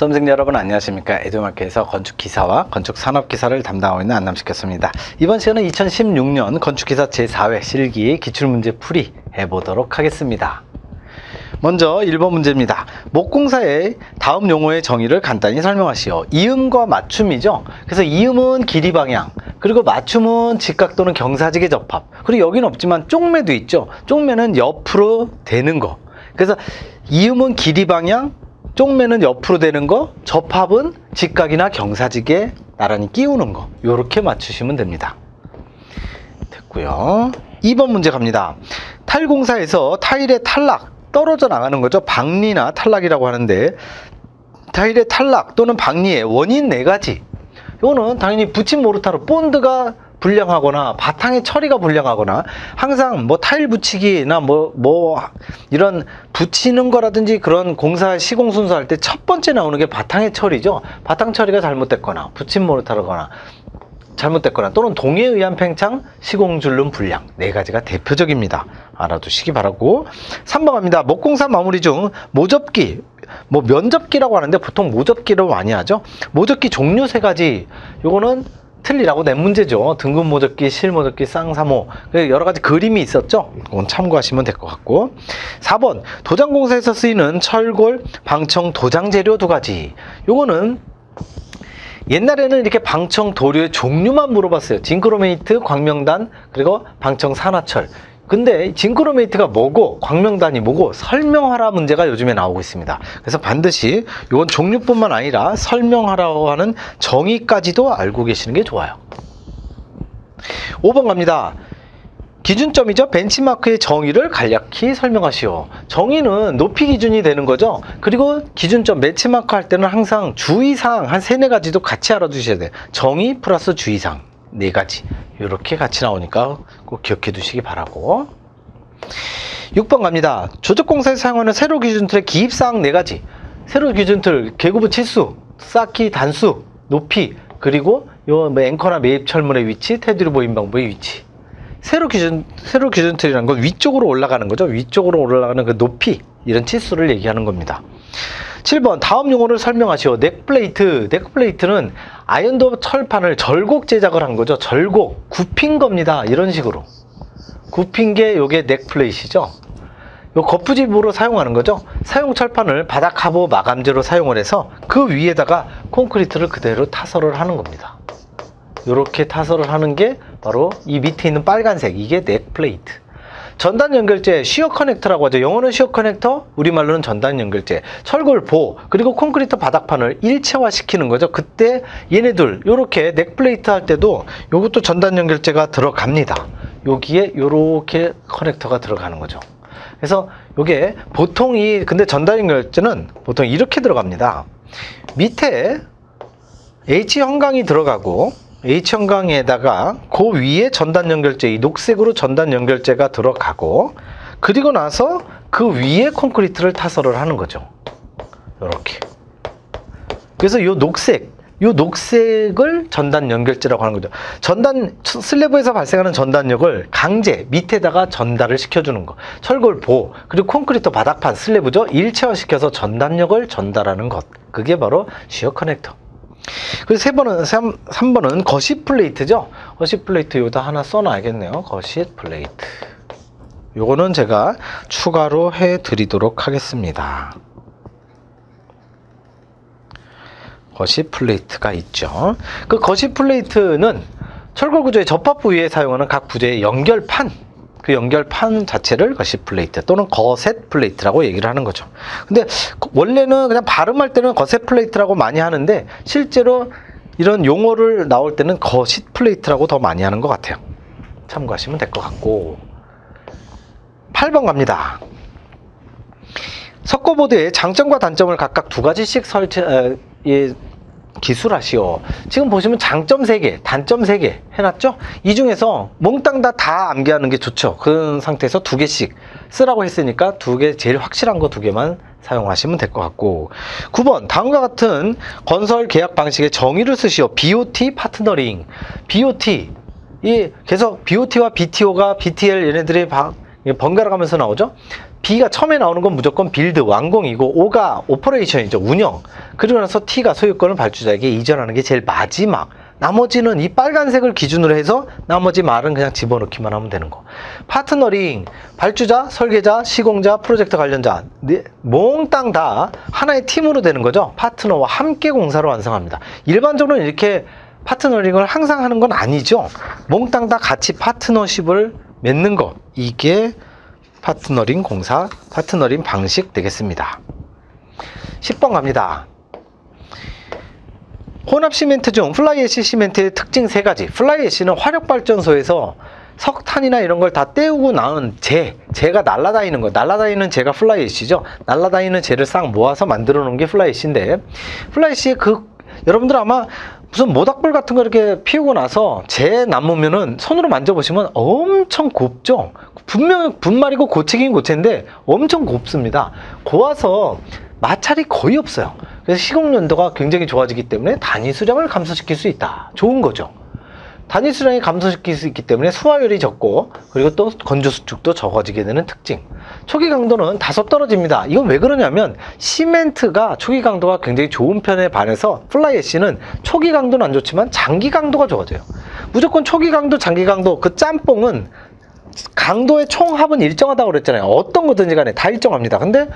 수험생 여러분 안녕하십니까. 에듀마켓에서 건축기사와 건축산업기사를 담당하고 있는 안남식교수입니다. 이번 시간은 2016년 건축기사 제4회 실기 기출문제 풀이 해보도록 하겠습니다. 먼저 1번 문제입니다. 목공사의 다음 용어의 정의를 간단히 설명하시오. 이음과 맞춤이죠. 그래서 이음은 길이 방향, 그리고 맞춤은 직각 또는 경사직의 접합, 그리고 여기는 없지만 쪽매도 있죠. 쪽매는 옆으로 되는 거. 그래서 이음은 길이 방향, 쪽매는 옆으로 되는 거, 접합은 직각이나 경사직에 나란히 끼우는 거. 요렇게 맞추시면 됩니다. 됐고요. 2번 문제 갑니다. 타일공사에서 타일의 탈락, 떨어져 나가는 거죠. 박리나 탈락이라고 하는데, 타일의 탈락 또는 박리의 원인 4가지. 이거는 당연히 붙임 모르타르 본드가 불량하거나 바탕의 처리가 불량하거나, 항상 뭐 타일 붙이기나 이런 붙이는 거라든지 그런 공사 시공 순서 할 때 첫 번째 나오는 게 바탕의 처리죠. 바탕 처리가 잘못됐거나 붙임 모르타르거나 잘못됐거나 또는 동해에 의한 팽창, 시공줄눈 불량, 4가지가 대표적입니다. 알아두시기 바라고. 3번 갑니다. 목공사 마무리 중 모접기, 면접기라고 하는데 보통 모접기로 많이 하죠. 모접기 종류 3가지. 요거는 틀리라고 낸 문제죠. 등급 모접기, 실 모접기, 쌍사모, 여러 가지 그림이 있었죠. 이건 참고하시면 될 것 같고. 4번 도장공사에서 쓰이는 철골, 방청, 도장 재료 2가지. 요거는 옛날에는 이렇게 방청 도료의 종류만 물어봤어요. 징크로메이트, 광명단, 그리고 방청 산화철. 근데 징크로메이트가 뭐고 광명단이 뭐고 설명하라 문제가 요즘에 나오고 있습니다. 그래서 반드시 이건 종류뿐만 아니라 설명하라고 하는 정의까지도 알고 계시는 게 좋아요. 5번 갑니다. 기준점이죠. 벤치마크의 정의를 간략히 설명하시오. 정의는 높이 기준이 되는 거죠. 그리고 기준점 벤치마크 할 때는 항상 주의사항 한 3-4가지도 같이 알아두셔야 돼요. 정의 플러스 주의사항 4가지 이렇게 같이 나오니까 꼭 기억해 두시기 바라고. 6번 갑니다. 조적공사에서 사용하는 세로 기준틀의 기입사항 4가지. 세로 기준틀 개구부 치수, 쌓기 단수, 높이, 그리고 요 앵커나 매입 철문의 위치, 테두리 보임 방법의 위치. 세로 기준틀이라는 건 위쪽으로 올라가는 거죠. 위쪽으로 올라가는 그 높이, 이런 치수를 얘기하는 겁니다. 7번 다음 용어를 설명하시오. 넥플레이트. 넥플레이트는 아연도 철판을 절곡 제작을 한 거죠. 절곡, 굽힌 겁니다. 이런 식으로 굽힌 게 요게 넥플레이트죠. 요 거푸집으로 사용하는 거죠. 사용 철판을 바닥 하부 마감재로 사용을 해서 그 위에다가 콘크리트를 그대로 타설을 하는 겁니다. 이렇게 타설을 하는 게 바로 이 밑에 있는 빨간색, 이게 넥플레이트. 전단 연결재, 시어 커넥터라고 하죠. 영어는 시어 커넥터, 우리말로는 전단 연결재. 철골 보, 그리고 콘크리트 바닥판을 일체화 시키는 거죠. 그때 얘네들 요렇게 넥플레이트 할 때도 요것도 전단 연결재가 들어갑니다. 여기에 요렇게 커넥터가 들어가는 거죠. 그래서 요게 보통 근데 전단 연결재는 보통 이렇게 들어갑니다. 밑에 H 형광이 들어가고, H 형광에다가 그 위에 전단 연결재, 이 녹색으로 전단 연결재가 들어가고, 그리고 나서 그 위에 콘크리트를 타설을 하는 거죠. 이렇게. 그래서 요 녹색을 전단 연결재라고 하는 거죠. 슬래브에서 발생하는 전단력을 강제 밑에다가 전달을 시켜주는 거. 철골 보, 그리고 콘크리트 바닥판 슬래브죠. 일체화 시켜서 전단력을 전달하는 것. 그게 바로 시어 커넥터. 그리고 3번은 거시 플레이트죠. 거시 플레이트 여기다 하나 써놔야겠네요. 거시 플레이트. 요거는 제가 추가로 해드리도록 하겠습니다. 거시 플레이트가 있죠. 그 거시 플레이트는 철골 구조의 접합 부위에 사용하는 각 부재의 연결판, 그 연결판 자체를 거시 플레이트 또는 거셋 플레이트라고 얘기를 하는 거죠. 근데 원래는 그냥 발음할 때는 거셋 플레이트라고 많이 하는데, 실제로 이런 용어를 나올 때는 거시 플레이트라고 더 많이 하는 것 같아요. 참고하시면 될 것 같고. 8번 갑니다. 석고보드의 장점과 단점을 각각 2가지씩 기술하시오. 지금 보시면 장점 3개, 단점 3개 해놨죠? 이 중에서 몽땅 다 암기하는 게 좋죠. 그런 상태에서 2개씩 쓰라고 했으니까 2개, 제일 확실한 거 2개만 사용하시면 될 것 같고. 9번 다음과 같은 건설 계약 방식의 정의를 쓰시오. BOT 파트너링. BOT, 계속 BOT와 BTO가 BTL 얘네들이 번갈아 가면서 나오죠. B가 처음에 나오는 건 무조건 빌드, 완공이고 O가 오퍼레이션이죠. 운영. 그리고 나서 T가 소유권을 발주자에게 이전하는 게 제일 마지막. 나머지는 이 빨간색을 기준으로 해서 나머지 말은 그냥 집어넣기만 하면 되는 거. 파트너링, 발주자, 설계자, 시공자, 프로젝트 관련자 몽땅 다 하나의 팀으로 되는 거죠. 파트너와 함께 공사를 완성합니다. 일반적으로는 이렇게 파트너링을 항상 하는 건 아니죠. 몽땅 다 같이 파트너십을 맺는 거, 이게 파트너링 공사, 파트너링 방식 되겠습니다. 10번 갑니다. 혼합 시멘트 중 플라이애쉬 시멘트의 특징 3가지. 플라이애쉬는 화력발전소에서 석탄이나 이런 걸 다 떼우고 나온 재가 날아다니는 거. 날아다니는 재가 플라이애쉬죠. 날아다니는 재를 싹 모아서 만들어 놓은 게 플라이애쉬인데, 플라이애쉬의 여러분들 아마 무슨 모닥불 같은 거 이렇게 피우고 나서 재 남으면은 손으로 만져보시면 엄청 곱죠. 분명히 분말이고 고체긴 고체인데 엄청 곱습니다. 고와서 마찰이 거의 없어요. 그래서 시공 연도가 굉장히 좋아지기 때문에 단위 수량을 감소시킬 수 있다. 좋은 거죠. 단위 수량이 감소시킬 수 있기 때문에 수화율이 적고, 그리고 또 건조 수축도 적어지게 되는 특징. 초기 강도는 다소 떨어집니다. 이건 왜 그러냐면 시멘트가 초기 강도가 굉장히 좋은 편에 반해서 플라이애쉬는 초기 강도는 안 좋지만 장기 강도가 좋아져요. 무조건 초기 강도, 장기 강도, 그 짬뽕은 강도의 총합은 일정하다고 그랬잖아요. 어떤 거든지 간에 다 일정합니다. 근데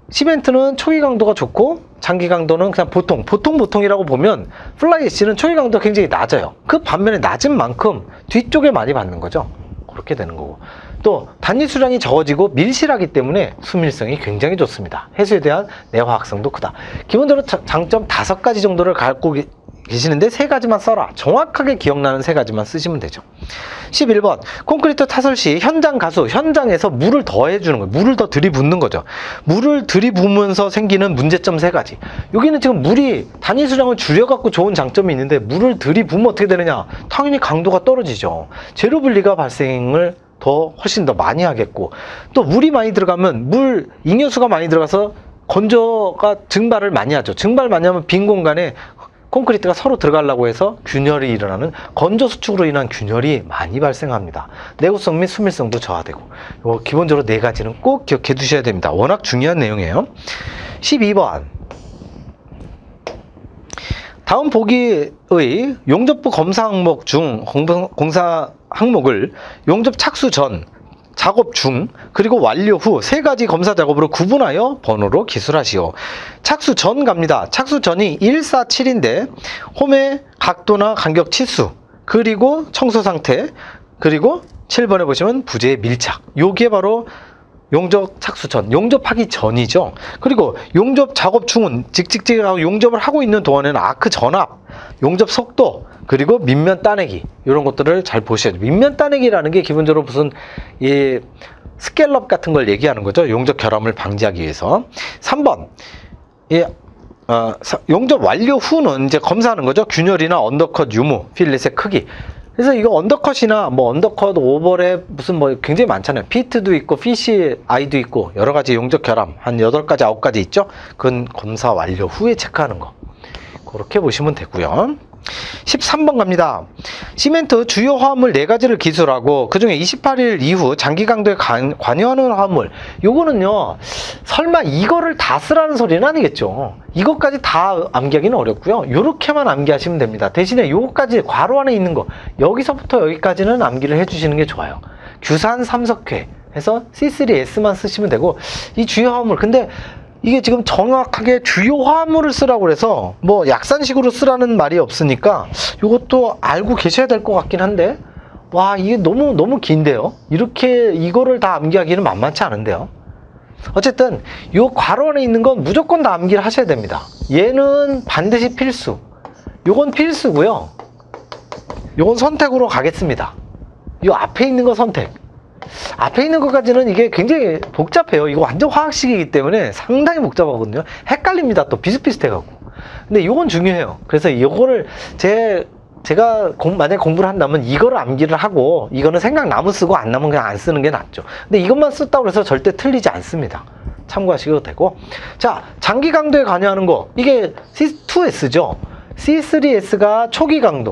시멘트는 초기 강도가 좋고 장기 강도는 그냥 보통이라고 보면 플라이애쉬는 초기 강도가 굉장히 낮아요. 그 반면에 낮은 만큼 뒤쪽에 많이 받는 거죠. 그렇게 되는 거고, 또 단위 수량이 적어지고 밀실하기 때문에 수밀성이 굉장히 좋습니다. 해수에 대한 내화학성도 크다. 기본적으로 장점 5가지 정도를 갖고 계시는데 3가지만 써라. 정확하게 기억나는 3가지만 쓰시면 되죠. 11번 콘크리트 타설 시 현장 가수, 현장에서 물을 더 해주는 거예요. 물을 더 들이붓는 거죠. 물을 들이부으면서 생기는 문제점 3가지. 여기는 지금 물이 단위 수량을 줄여갖고 좋은 장점이 있는데, 물을 들이부으면 어떻게 되느냐, 당연히 강도가 떨어지죠. 제로 분리가 발생을 훨씬 더 많이 하겠고, 또 물이 많이 들어가면 잉여수가 많이 들어가서 건조가 증발을 많이 하죠. 증발 많이 하면 빈 공간에 콘크리트가 서로 들어가려고 해서 균열이 일어나는, 건조 수축으로 인한 균열이 많이 발생합니다. 내구성 및 수밀성도 저하되고, 기본적으로 4가지는 꼭 기억해 두셔야 됩니다. 워낙 중요한 내용이에요. 12번 다음 보기의 용접부 검사 항목 중 공사 항목을 용접 착수 전, 작업 중, 그리고 완료 후 3가지 검사 작업으로 구분하여 번호로 기술하시오. 착수 전 갑니다. 착수 전이 147인데 홈의 각도나 간격 치수, 그리고 청소 상태, 그리고 7번에 보시면 부재의 밀착. 요게 바로 용접 착수 전, 용접하기 전이죠. 그리고 용접 작업 중은 직직직하고 용접을 하고 있는 동안에는 아크 전압, 용접 속도, 그리고 밑면 따내기, 이런 것들을 잘 보셔야죠. 밑면 따내기라는 게 기본적으로 무슨 스캘럽 같은 걸 얘기하는 거죠. 용접 결함을 방지하기 위해서. 3번 용접 완료 후는 이제 검사하는 거죠. 균열이나 언더컷 유무, 필렛의 크기. 그래서 이거 언더컷이나 언더컷 오버랩 무슨 굉장히 많잖아요. 피트도 있고 피시 아이도 있고 여러 가지 용접 결함 한 8가지 9가지 있죠. 그건 검사 완료 후에 체크하는 거. 그렇게 보시면 되고요. 13번 갑니다. 시멘트 주요 화합물 4가지를 기술하고 그중에 28일 이후 장기 강도에 관여하는 화합물, 요거는요 설마 이거를 다 쓰라는 소리는 아니겠죠. 이것까지 다 암기하기는 어렵고요. 요렇게만 암기하시면 됩니다. 대신에 요거까지 괄호 안에 있는 거, 여기서부터 여기까지는 암기를 해주시는 게 좋아요. 규산 삼석회 해서 C3S만 쓰시면 되고, 이 주요 화합물, 근데 이게 지금 정확하게 주요 화합물을 쓰라고 그래서 약산식으로 쓰라는 말이 없으니까 이것도 알고 계셔야 될 것 같긴 한데, 와, 이게 너무 긴데요. 이렇게 이거를 다 암기하기는 만만치 않은데요. 어쨌든 요 괄호 안에 있는 건 무조건 다 암기를 하셔야 됩니다. 얘는 반드시 필수. 요건 필수고요. 요건 선택으로 가겠습니다. 요 앞에 있는 거 선택. 앞에 있는 것까지는 이게 굉장히 복잡해요. 이거 완전 화학식이기 때문에 상당히 복잡하거든요. 헷갈립니다. 또 비슷비슷해갖고. 근데 이건 중요해요. 그래서 이거를 제가 만약에 공부를 한다면 이거를 암기를 하고, 이거는 생각나면 쓰고 안 나면 그냥 안 쓰는 게 낫죠. 근데 이것만 썼다고 해서 절대 틀리지 않습니다. 참고하시셔도 되고. 자, 장기 강도에 관여하는 거, 이게 C2S죠. C3S가 초기 강도,